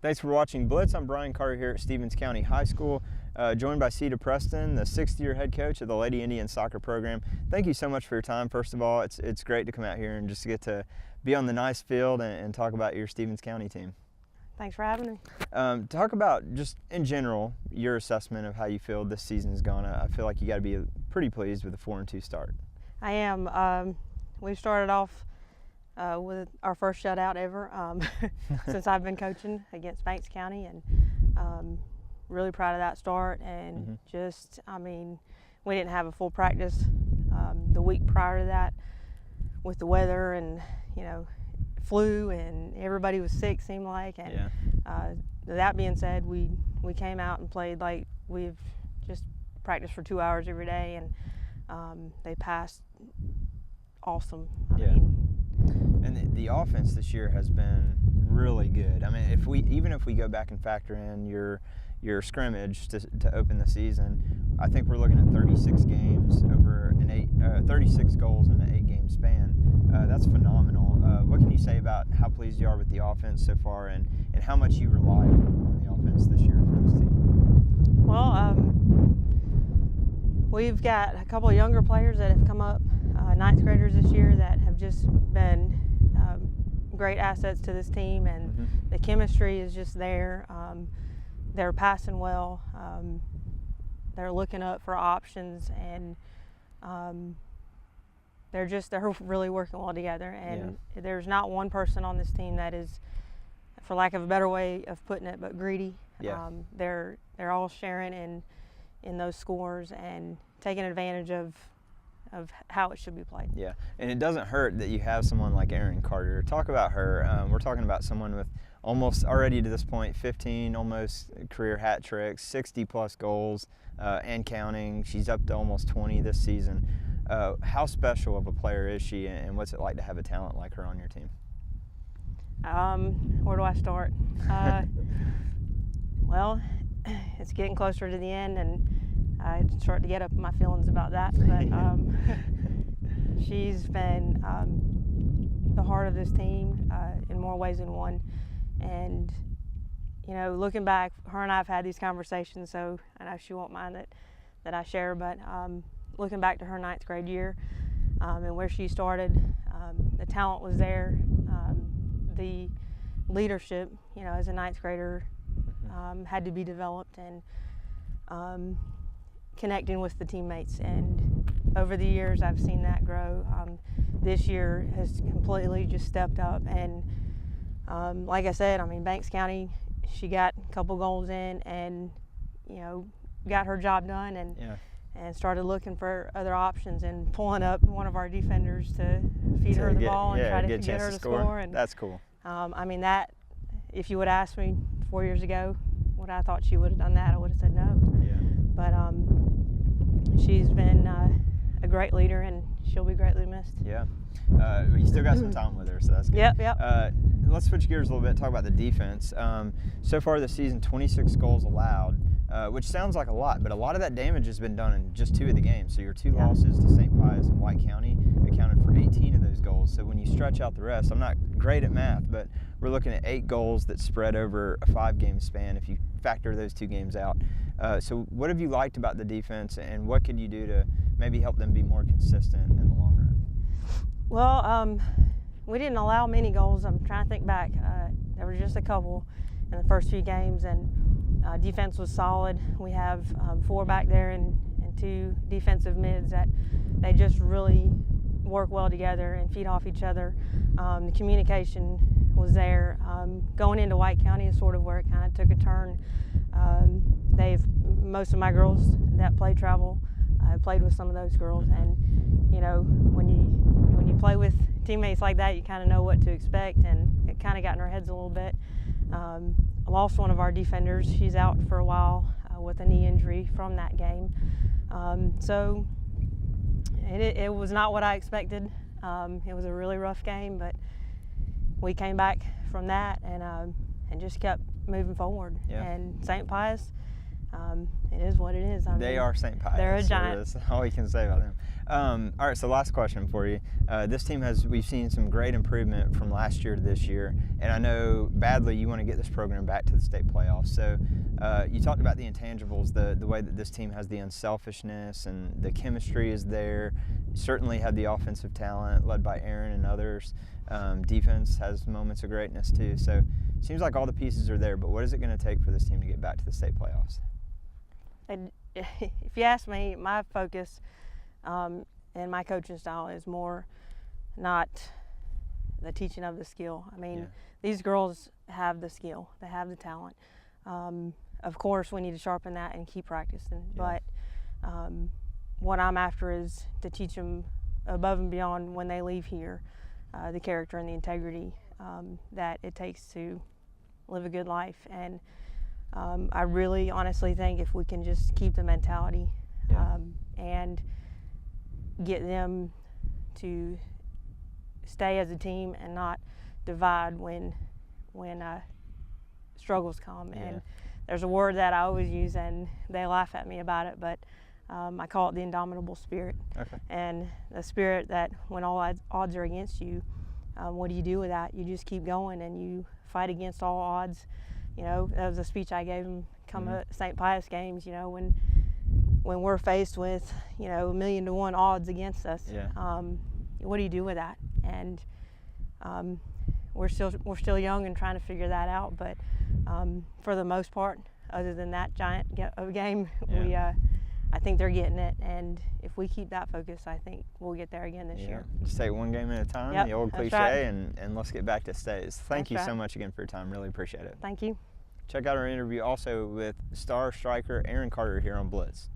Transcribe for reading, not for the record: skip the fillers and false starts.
Thanks for watching Blitz. I'm Brian Carter here at Stevens County High School, joined by Sita Preston, the 6th-year head coach of the Lady Indian soccer program. Thank you so much for your time. First of all, it's great to come out here and just get to be on the nice field and talk about your Stevens County team. Thanks for having me. Talk about, just in general, your assessment of how you feel this season's gone. I feel like you got to be pretty pleased with the 4-2 start. I am. We started off with our first shutout ever since I've been coaching against Banks County, and really proud of that start. And just, I mean, we didn't have a full practice the week prior to that with the weather and, you know, flu, and everybody was sick, seemed like. And that being said, we came out and played like we've just practiced for 2 hours every day, and they passed awesome. I mean, and the offense this year has been really good. I mean, even if we go back and factor in your scrimmage to open the season, I think we're looking at 36 games over 36 goals in an 8-game span. That's phenomenal. What can you say about how pleased you are with the offense so far, and how much you rely on the offense this year for this team? Well, we've got a couple of younger players that have come up, 9th graders this year, that have just been great assets to this team, and the chemistry is just there. They're passing well. They're looking up for options, and they're really working well together. And there's not one person on this team that is, for lack of a better way of putting it, but greedy. They're all sharing in those scores and taking advantage of how it should be played. Yeah, and it doesn't hurt that you have someone like Erin Carter. Talk about her. We're talking about someone with almost already to this point 15 almost career hat tricks, 60+ goals and counting. She's up to almost 20 this season. How special of a player is she, and what's it like to have a talent like her on your team? Where do I start? Well, it's getting closer to the end, and I start to get up my feelings about that. But she's been the heart of this team in more ways than one. And, you know, looking back, her and I have had these conversations, so I know she won't mind that I share. But looking back to her 9th grade year and where she started, the talent was there. The leadership, you know, as a 9th grader, had to be developed, and connecting with the teammates. And over the years, I've seen that grow. This year has completely just stepped up. And like I said, I mean, Banks County, she got a couple goals in, and, you know, got her job done, and started looking for other options and pulling up one of our defenders to feed her the ball and try to get her to score. And that's cool. I mean, that, if you would have asked me 4 years ago what I thought she would have done that, I would have said no. But she's been a great leader, and she'll be greatly missed. You still got some time with her, so that's good. Yep. Let's switch gears a little bit, talk about the defense. So far this season, 26 goals allowed, which sounds like a lot, but a lot of that damage has been done in just 2 of the games. So your 2 losses to St. Pius and White County accounted for 18 of those goals. So when you stretch out the rest, I'm not great at math, but we're looking at 8 goals that spread over a 5-game span if you factor those 2 games out. So what have you liked about the defense, and what could you do to maybe help them be more consistent in the long run? Well, we didn't allow many goals. I'm trying to think back. There were just a couple in the first few games, and defense was solid. We have 4 back there and 2 defensive mids that they just really work well together and feed off each other. The communication was there. Going into White County is sort of where it kind of took a turn. Most of my girls that play travel, I played with some of those girls, and, you know, when you play with teammates like that, you kind of know what to expect, and it kind of got in our heads a little bit. I lost one of our defenders. She's out for a while with a knee injury from that game. So it was not what I expected. It was a really rough game, but we came back from that and just kept moving forward. And St. Pius, it is what it is. I They mean, are St. Pius. They're a so giant. that's all we can say about them. All right, so last question for you. This team we've seen some great improvement from last year to this year, and I know badly you want to get this program back to the state playoffs. So you talked about the intangibles, the way that this team has the unselfishness and the chemistry is there. You certainly have the offensive talent led by Aaron and others. Defense has moments of greatness too. So it seems like all the pieces are there, but what is it going to take for this team to get back to the state playoffs? And if you ask me, my focus and my coaching style is more not the teaching of the skill. I mean, these girls have the skill, they have the talent. Of course, we need to sharpen that and keep practicing. But what I'm after is to teach them above and beyond when they leave here, the character and the integrity that it takes to live a good life. And I really honestly think if we can just keep the mentality and get them to stay as a team and not divide when struggles come. And there's a word that I always use, and they laugh at me about it, but I call it the indomitable spirit. Okay. And the spirit that when all odds are against you, what do you do with that? You just keep going and you fight against all odds. You know, that was a speech I gave them come to St. Pius games. You know, when we're faced with, you know, 1,000,000 to 1 odds against us, what do you do with that? And we're still young and trying to figure that out. But for the most part, other than that giant of a game, I think they're getting it. And if we keep that focus, I think we'll get there again this year. Just take one game at a time, the old cliche, and let's get back to stays. Thank you so much again for your time. Really appreciate it. Thank you. Check out our interview also with star striker Aaron Carter here on BLITZ.